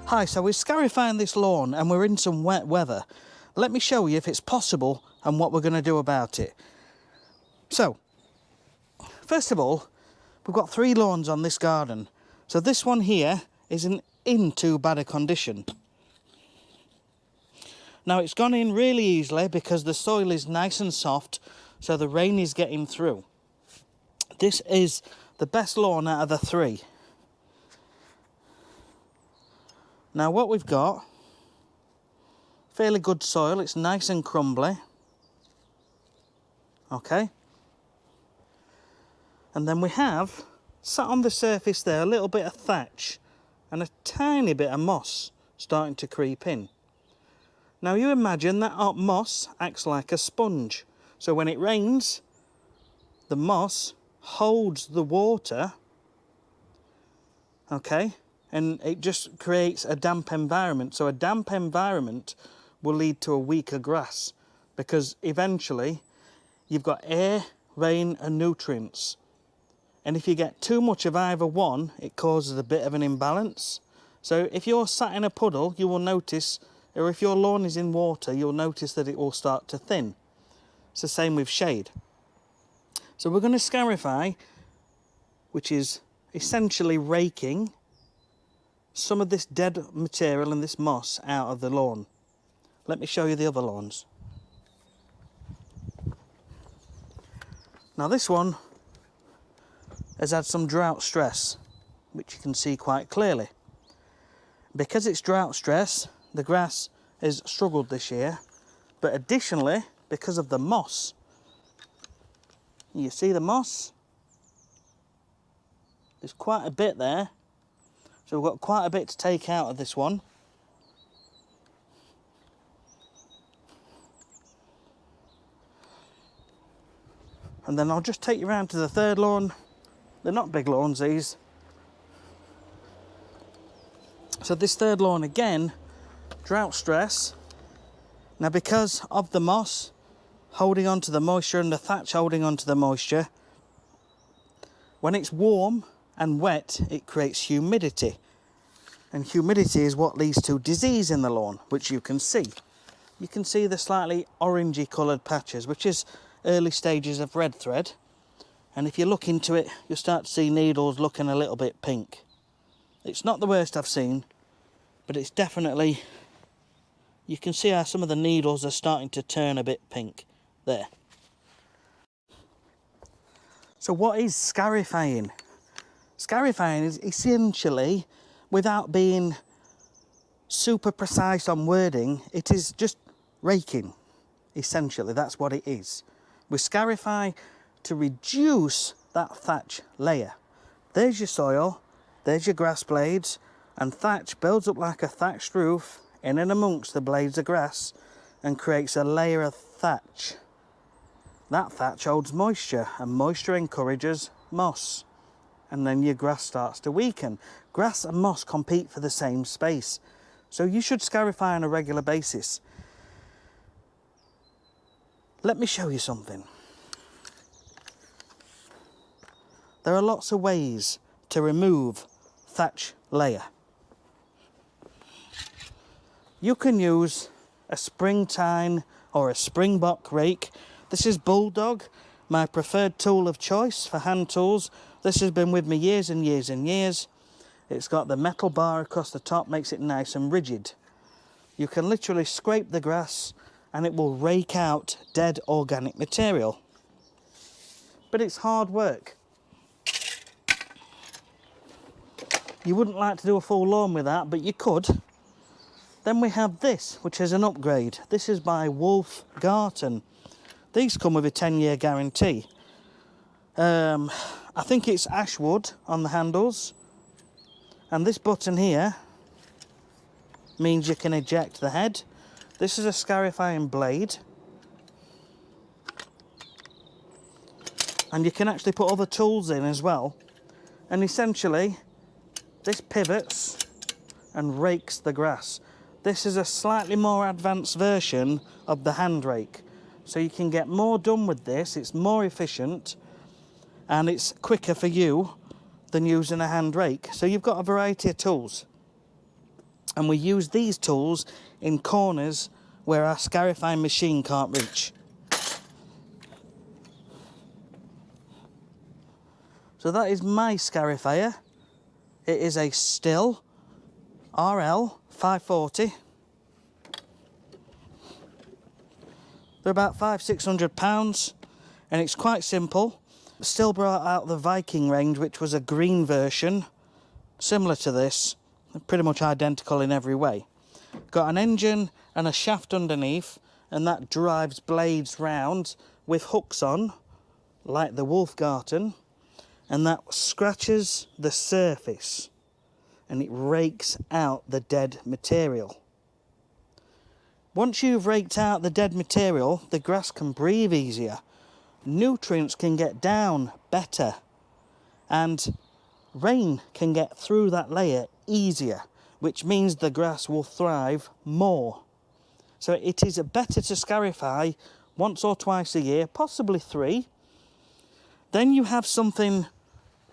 Hi, so we're scarifying this lawn and we're in some wet weather. Let me show you if it's possible and what we're going to do about it. So, first of all, we've got 3 lawns on this garden. So this one here isn't in too bad a condition. Now it's gone in really easily because the soil is nice and soft, so the rain is getting through. This is the best lawn out of the 3. Now what we've got, fairly good soil, it's nice and crumbly. Okay. And then we have, sat on the surface there, a little bit of thatch and a tiny bit of moss starting to creep in. Now you imagine that moss acts like a sponge. So when it rains, the moss holds the water, okay, and it just creates a damp environment. So a damp environment will lead to a weaker grass because eventually you've got air, rain and nutrients. And if you get too much of either one, it causes a bit of an imbalance. So if you're sat in a puddle, you will notice, or if your lawn is in water, you'll notice that it will start to thin. It's the same with shade. So we're going to scarify, which is essentially raking some of this dead material and this moss out of the lawn. Let me show you the other lawns. Now this one has had some drought stress, which you can see quite clearly. Because it's drought stress, the grass has struggled this year, but additionally, because of the moss, you see the moss? There's quite a bit there. So we've got quite a bit to take out of this one. And then I'll just take you around to the 3rd lawn. They're not big lawns, these. So this 3rd lawn again, drought stress. Now because of the moss holding on to the moisture and the thatch holding on to the moisture, when it's warm and wet, it creates humidity. And humidity is what leads to disease in the lawn, which you can see. You can see the slightly orangey coloured patches, which is early stages of red thread. And if you look into it, you'll start to see needles looking a little bit pink. It's not the worst I've seen, but it's definitely, you can see how some of the needles are starting to turn a bit pink there. So what is scarifying? Scarifying is essentially, without being super precise on wording, it is just raking. Essentially, that's what it is. We scarify to reduce that thatch layer. There's your soil, there's your grass blades, and thatch builds up like a thatched roof in and amongst the blades of grass and creates a layer of thatch. That thatch holds moisture, and moisture encourages moss. And then your grass starts to weaken. Grass and moss compete for the same space. So you should scarify on a regular basis. Let me show you something. There are lots of ways to remove thatch layer. You can use a springtine or a springbok rake. This is Bulldog, my preferred tool of choice for hand tools. This has been with me years and years and years. It's got the metal bar across the top, makes it nice and rigid. You can literally scrape the grass and it will rake out dead organic material. But it's hard work. You wouldn't like to do a full lawn with that, but you could. Then we have this, which is an upgrade. This is by Wolf Garten. These come with a 10-year guarantee. I think it's ash wood on the handles. And this button here means you can eject the head. This is a scarifying blade. And you can actually put other tools in as well. And essentially, this pivots and rakes the grass. This is a slightly more advanced version of the hand rake. So you can get more done with this, it's more efficient, and it's quicker for you than using a hand rake. So you've got a variety of tools. And we use these tools in corners where our Scarifying machine can't reach. So that is my Scarifier. It is a Stihl RL 540. They're about £500–600, and it's quite simple. Stihl brought out the Viking range, which was a green version, similar to this, pretty much identical in every way. Got an engine and a shaft underneath, and that drives blades round with hooks on, like the Wolf Garten, and that scratches the surface and it rakes out the dead material. Once you've raked out the dead material, the grass can breathe easier, nutrients can get down better, and rain can get through that layer easier, which means the grass will thrive more. So it is better to Scarify once or twice a year, possibly 3. Then you have something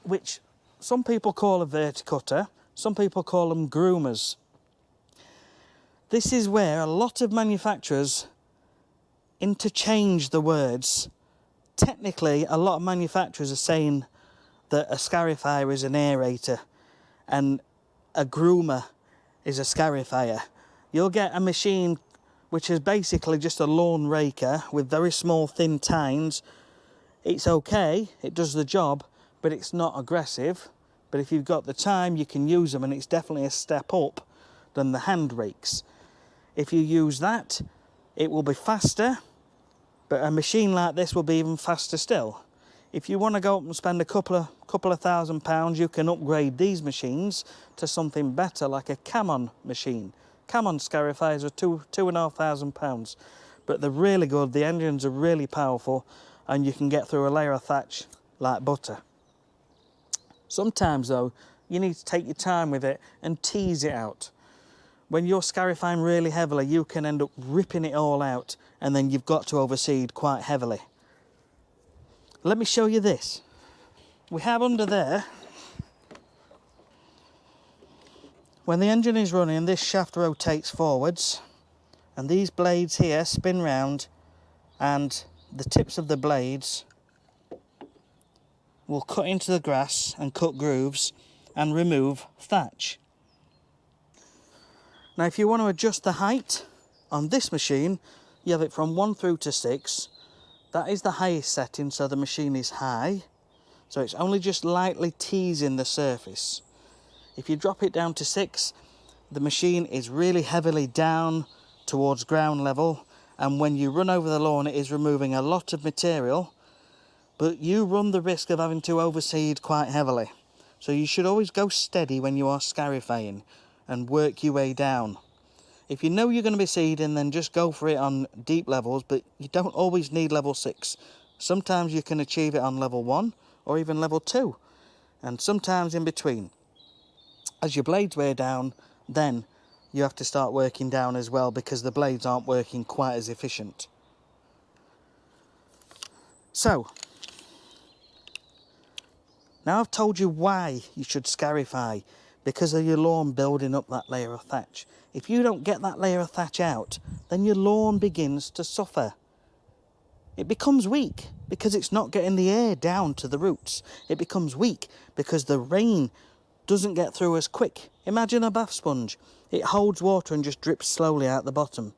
which some people call a verticutter, some people call them groomers. This is where a lot of manufacturers interchange the words. Technically, a lot of manufacturers are saying that a Scarifier is an aerator and a groomer is a Scarifier. You'll get a machine which is basically just a lawn raker with very small thin tines. It's okay, it does the job, but it's not aggressive. But if you've got the time, you can use them, and it's definitely a step up than the hand rakes. If you use that, it will be faster, but a machine like this will be even faster still. If you want to go up and spend a couple of £1,000, you can upgrade these machines to something better, like a Camon machine. Camon Scarifiers are £2,500, but they're really good. The engines are really powerful, and you can get through a layer of thatch like butter. Sometimes though, you need to take your time with it and tease it out. When you're Scarifying really heavily, you can end up ripping it all out, and then you've got to overseed quite heavily. Let me show you this. We have under there, when the engine is running, this shaft rotates forwards, and these blades here spin round, and the tips of the blades will cut into the grass and cut grooves and remove thatch. Now if you want to adjust the height on this machine, you have it from 1 through to 6. That is the highest setting, so the machine is high, so it's only just lightly teasing the surface. If you drop it down to 6, the machine is really heavily down towards ground level, and when you run over the lawn, it is removing a lot of material, but you run the risk of having to overseed quite heavily. So you should always go steady when you are Scarifying and work your way down. If you know you're going to be seeding, then just go for it on deep levels, but you don't always need level 6. Sometimes you can achieve it on level 1 or even level 2, and sometimes in between. As your blades wear down, then you have to start working down as well, because the blades aren't working quite as efficient. So, now I've told you why you should Scarify, because of your lawn building up that layer of thatch. If you don't get that layer of thatch out, then your lawn begins to suffer. It becomes weak because it's not getting the air down to the roots. It becomes weak because the rain doesn't get through as quick. Imagine a bath sponge. It holds water and just drips slowly out the bottom.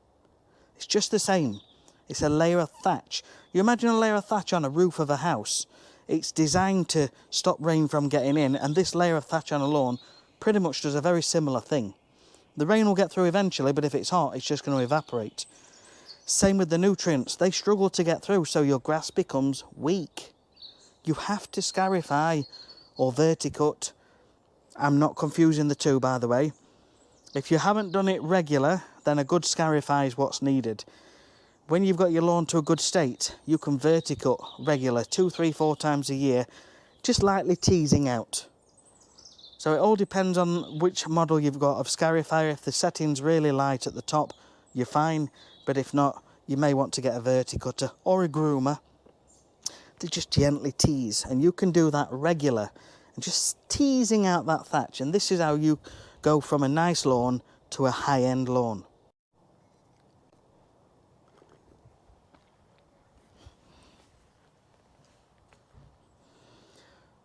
It's just the same. It's a layer of thatch. You imagine a layer of thatch on a roof of a house. It's designed to stop rain from getting in, and this layer of thatch on a lawn pretty much does a very similar thing. The rain will get through eventually, but if it's hot, it's just going to evaporate. Same with the nutrients. They struggle to get through, so your grass becomes weak. You have to Scarify or verticut. I'm not confusing the two, by the way. If you haven't done it regular, then a good Scarify is what's needed. When you've got your lawn to a good state, you can verticut regular 2, 3, 4 times a year, just lightly teasing out. So it all depends on which model you've got of Scarify. If the setting's really light at the top, you're fine. But if not, you may want to get a verticutter or a groomer to just gently tease. And you can do that regular and just teasing out that thatch. And this is how you go from a nice lawn to a high-end lawn.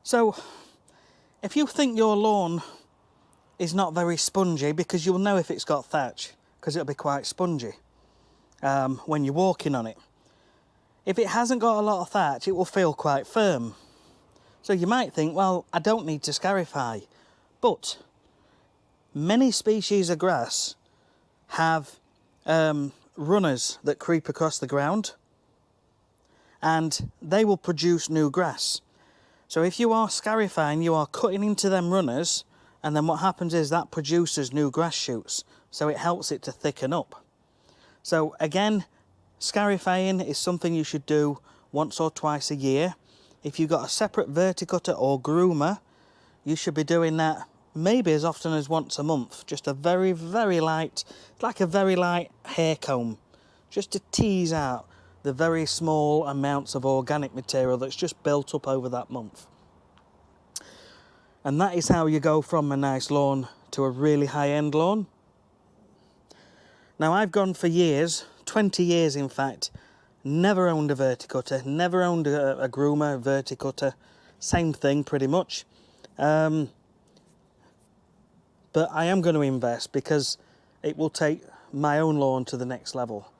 So, if you think your lawn is not very spongy, because you'll know if it's got thatch, because it'll be quite spongy when you're walking on it. If it hasn't got a lot of thatch, it will feel quite firm. So you might think, well, I don't need to scarify. But many species of grass have runners that creep across the ground, and they will produce new grass. So if you are scarifying, you are cutting into them runners, and then what happens is that produces new grass shoots, so it helps it to thicken up. So again, scarifying is something you should do once or twice a year. If you've got a separate verticutter or groomer, you should be doing that maybe as often as once a month. Just a very, very light, like a very light hair comb, just to tease out the very small amounts of organic material that's just built up over that month. And that is how you go from a nice lawn to a really high-end lawn. Now, I've gone for years, 20 years in fact, never owned a verticutter, never owned a groomer, verticutter, same thing pretty much. But I am going to invest because it will take my own lawn to the next level.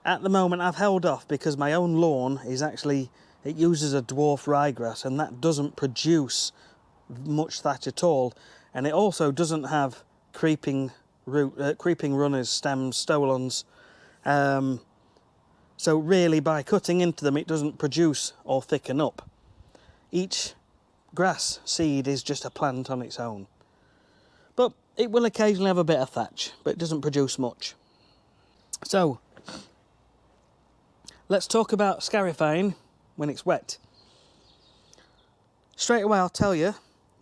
At the moment I've held off because my own lawn is actually, it uses a dwarf ryegrass, and that doesn't produce much thatch at all, and it also doesn't have creeping runners, stems, stolons. So really by cutting into them it doesn't produce or thicken up. Each grass seed is just a plant on its own. But it will occasionally have a bit of thatch, but it doesn't produce much. So let's talk about scarifying when it's wet. Straight away I'll tell you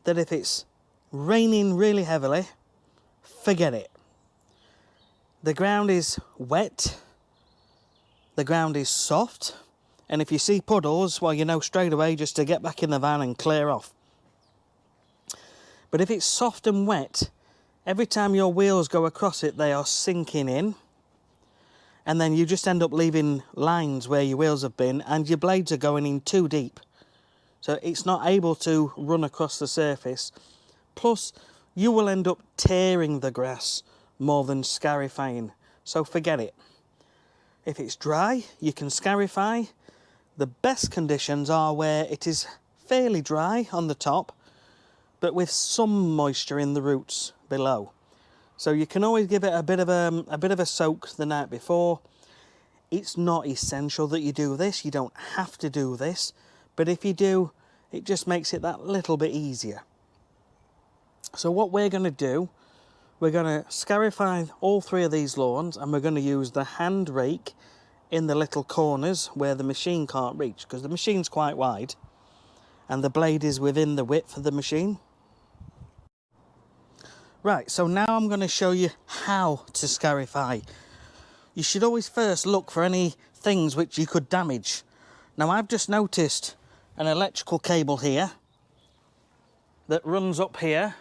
that if it's raining really heavily, forget it. The ground is wet, the ground is soft, and if you see puddles, well, you know straight away just to get back in the van and clear off. But if it's soft and wet, every time your wheels go across it, they are sinking in, and then you just end up leaving lines where your wheels have been, and your blades are going in too deep. So it's not able to run across the surface. Plus, you will end up tearing the grass more than scarifying. So forget it. If it's dry, you can scarify. The best conditions are where it is fairly dry on the top, but with some moisture in the roots below. So you can always give it a bit of a soak the night before. It's not essential that you do this. You don't have to do this. But if you do, it just makes it that little bit easier. So what we're going to do, we're going to scarify all three of these lawns, and we're going to use the hand rake in the little corners where the machine can't reach, because the machine's quite wide and the blade is within the width of the machine. Right, so now I'm going to show you how to scarify. You should always first look for any things which you could damage. Now I've just noticed an electrical cable here that runs up here,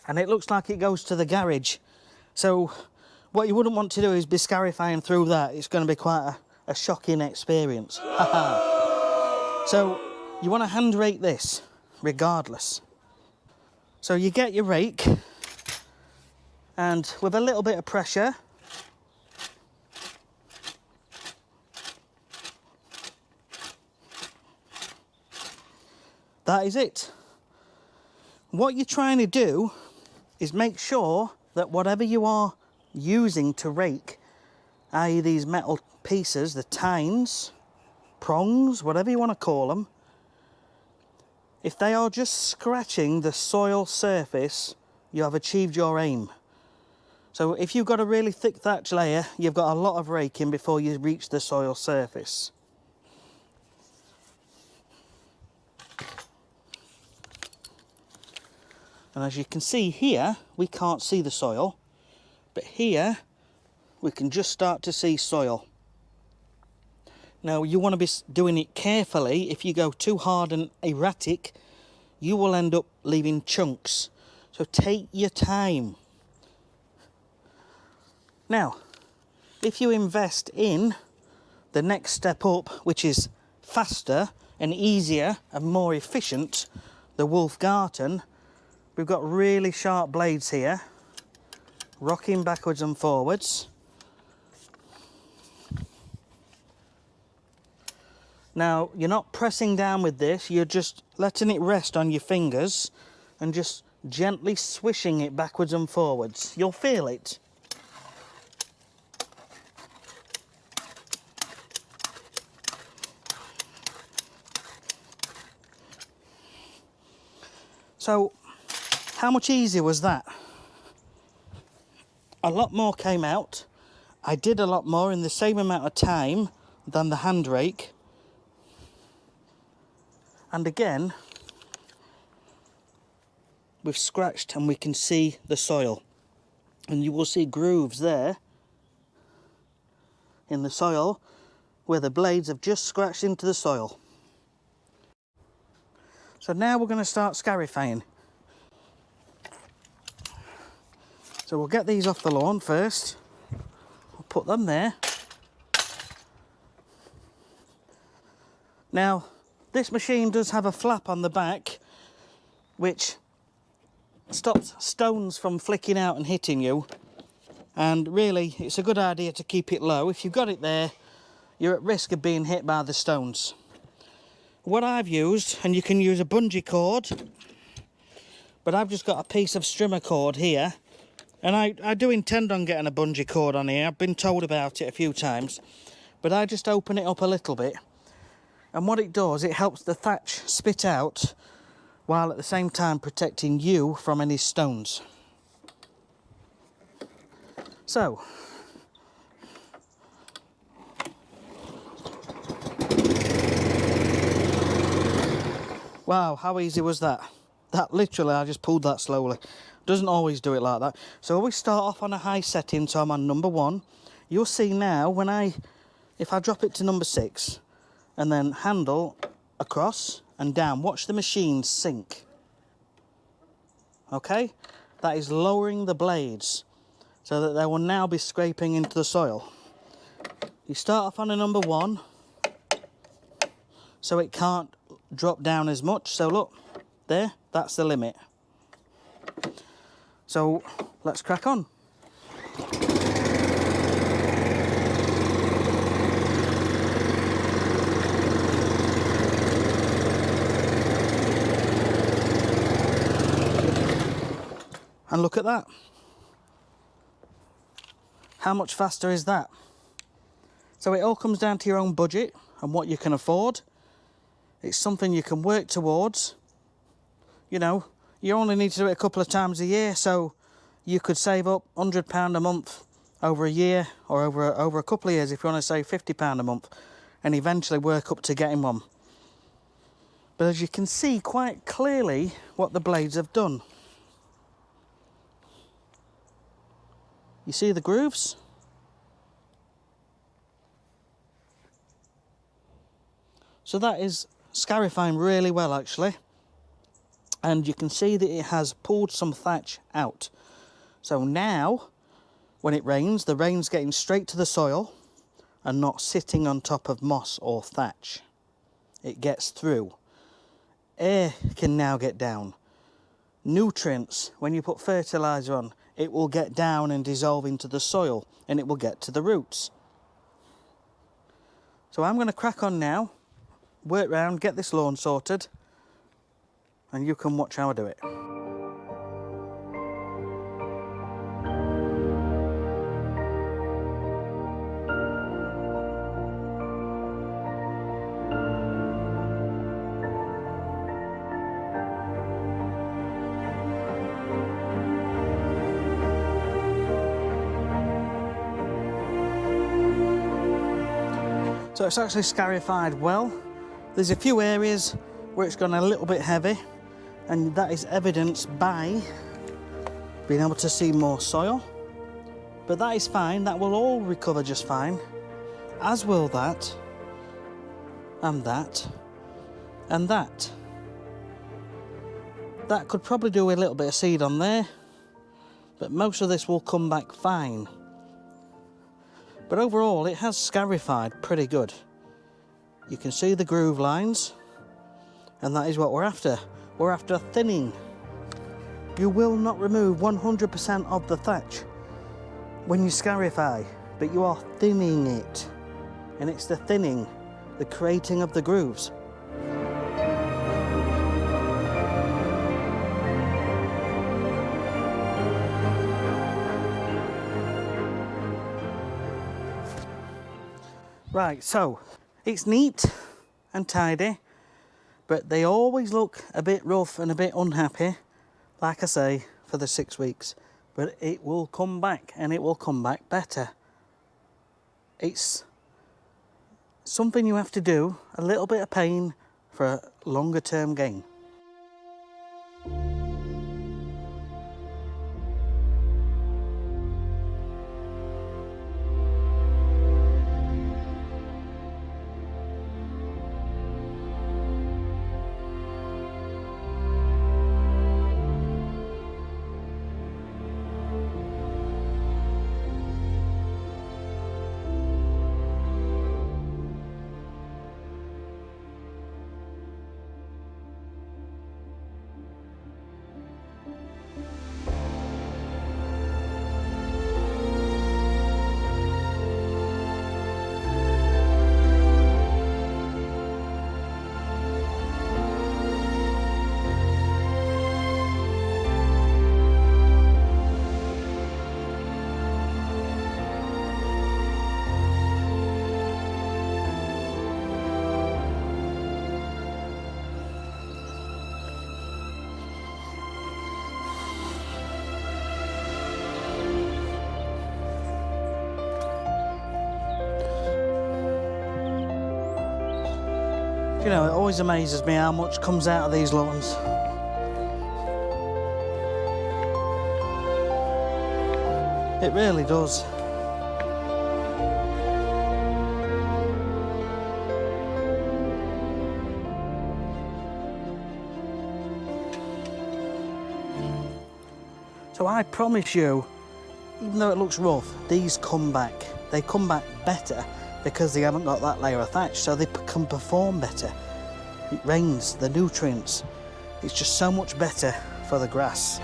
and it looks like it goes to the garage. So what you wouldn't want to do is be scarifying through that. It's going to be quite a shocking experience. So you want to hand rake this regardless. So you get your rake, and with a little bit of pressure, that is it. What you're trying to do is make sure that whatever you are using to rake, i.e. these metal pieces, the tines, prongs, whatever you want to call them, if they are just scratching the soil surface, you have achieved your aim. So if you've got a really thick thatch layer, you've got a lot of raking before you reach the soil surface. And as you can see here, we can't see the soil, but here we can just start to see soil. Now you want to be doing it carefully. If you go too hard and erratic, you will end up leaving chunks. So take your time. Now, if you invest in the next step up, which is faster and easier and more efficient, the Wolf Garten, we've got really sharp blades here, rocking backwards and forwards. Now, you're not pressing down with this, you're just letting it rest on your fingers and just gently swishing it backwards and forwards. You'll feel it. So, how much easier was that? A lot more came out. I did a lot more in the same amount of time than the hand rake. And again, we've scratched and we can see the soil. And you will see grooves there in the soil where the blades have just scratched into the soil. So now we're going to start scarifying. So we'll get these off the lawn first. I'll put them there. Now, this machine does have a flap on the back which stops stones from flicking out and hitting you. And really, it's a good idea to keep it low. If you've got it there, you're at risk of being hit by the stones. What I've used, and you can use a bungee cord, but I've just got a piece of strimmer cord here. And I do intend on getting a bungee cord on here. I've been told about it a few times. But I just open it up a little bit. And what it does, it helps the thatch spit out while at the same time protecting you from any stones. So, wow, how easy was that? That literally, I just pulled that slowly. Doesn't always do it like that. So we start off on a high setting, so I'm on number 1. You'll see now when if I drop it to number 6 and then handle across and down, watch the machine sink. Okay? That is lowering the blades so that they will now be scraping into the soil. You start off on a number 1 so it can't drop down as much. So look, there, that's the limit. So let's crack on. And look at that. How much faster is that? So it all comes down to your own budget and what you can afford. It's something you can work towards. You know, you only need to do it a couple of times a year, so you could save up £100 a month over a year, or over a couple of years if you want to save £50 a month, and eventually work up to getting one. But as you can see quite clearly what the blades have done. You see the grooves? So that is scarifying really well actually. And you can see that it has pulled some thatch out. So now, when it rains, the rain's getting straight to the soil and not sitting on top of moss or thatch. It gets through. Air can now get down. Nutrients, when you put fertiliser on, it will get down and dissolve into the soil and it will get to the roots. So I'm going to crack on now, work round, get this lawn sorted, and you can watch how I do it. So it's actually scarified well. There's a few areas where it's gone a little bit heavy, and that is evidenced by being able to see more soil. But that is fine, that will all recover just fine, as will that, and that, and that. That could probably do with a little bit of seed on there, but most of this will come back fine. But overall, it has scarified pretty good. You can see the groove lines, and that is what we're after. We're after thinning. You will not remove 100% of the thatch when you scarify, but you are thinning it. And it's the thinning, the creating of the grooves. Right, so it's neat and tidy, but they always look a bit rough and a bit unhappy, like I say, for the 6 weeks. But it will come back, and it will come back better. It's something you have to do, a little bit of pain for a longer term gain. You know, it always amazes me how much comes out of these lawns. It really does. So I promise you, even though it looks rough, these come back. They come back better because they haven't got that layer of thatch, so they can perform better. It rains, the nutrients. It's just so much better for the grass.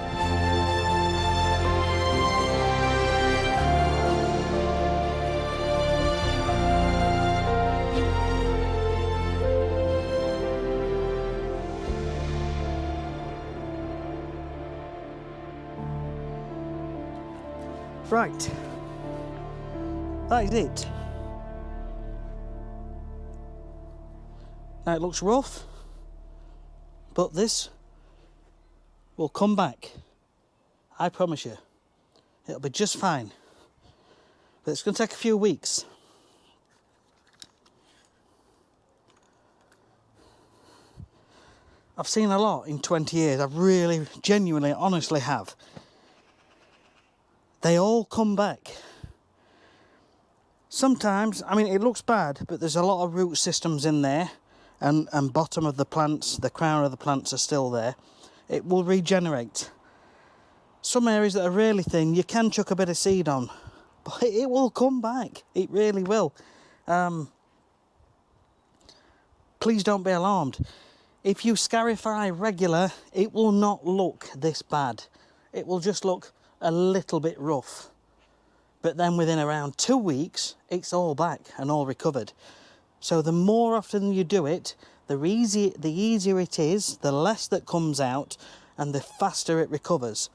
Right, that is it. Now it looks rough, but this will come back. I promise you. It'll be just fine. But it's going to take a few weeks. I've seen a lot in 20 years. I really, genuinely, honestly have. They all come back. Sometimes, I mean, it looks bad, but there's a lot of root systems in there. And bottom of the plants, the crown of the plants are still there. It will regenerate. Some areas that are really thin, you can chuck a bit of seed on, but it will come back. It really will. Please don't be alarmed. If you scarify regular, it will not look this bad. It will just look a little bit rough. But then within around 2 weeks, it's all back and all recovered. So the more often you do it, the easier it is, the less that comes out, and the faster it recovers.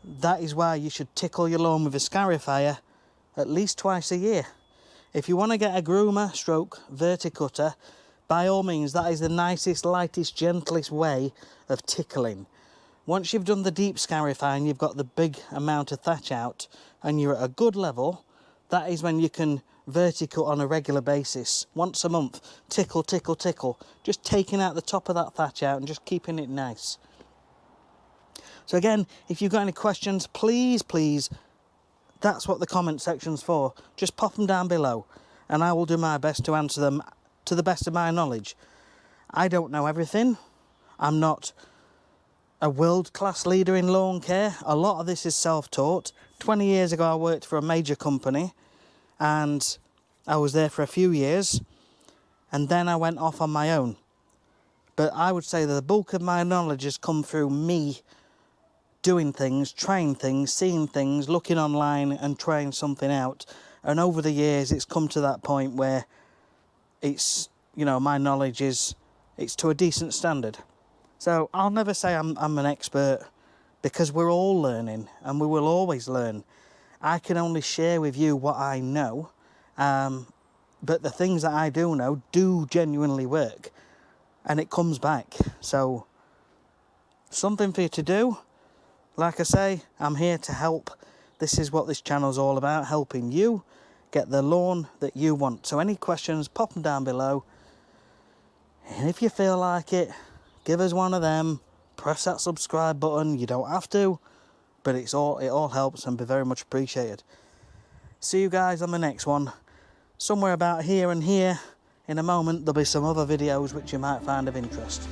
That is why you should tickle your lawn with a scarifier at least twice a year. If you want to get a groomer stroke verticutter, by all means, that is the nicest, lightest, gentlest way of tickling. Once you've done the deep scarifying, you've got the big amount of thatch out, and you're at a good level, that is when you can vertical on a regular basis. Once a month, tickle, tickle, tickle. Just taking out the top of that thatch out and just keeping it nice. So again, if you've got any questions, please, that's what the comment section's for. Just pop them down below and I will do my best to answer them to the best of my knowledge. I don't know everything. I'm not a world-class leader in lawn care. A lot of this is self-taught. 20 years ago I worked for a major company and I was there for a few years and then I went off on my own. But I would say that the bulk of my knowledge has come through me doing things, trying things, seeing things, looking online and trying something out. And over the years it's come to that point where it's, you know, my knowledge is, it's to a decent standard. So I'll never say I'm an expert, because we're all learning and we will always learn. I can only share with you what I know, but the things that I do know do genuinely work and it comes back. So something for you to do. Like I say, I'm here to help. This is what this channel's all about, helping you get the lawn that you want. So any questions, pop them down below. And if you feel like it, give us one of them, press that subscribe button. You don't have to, but it all helps and be very much appreciated. See you guys on the next one. Somewhere about here and here, in a moment, there'll be some other videos which you might find of interest.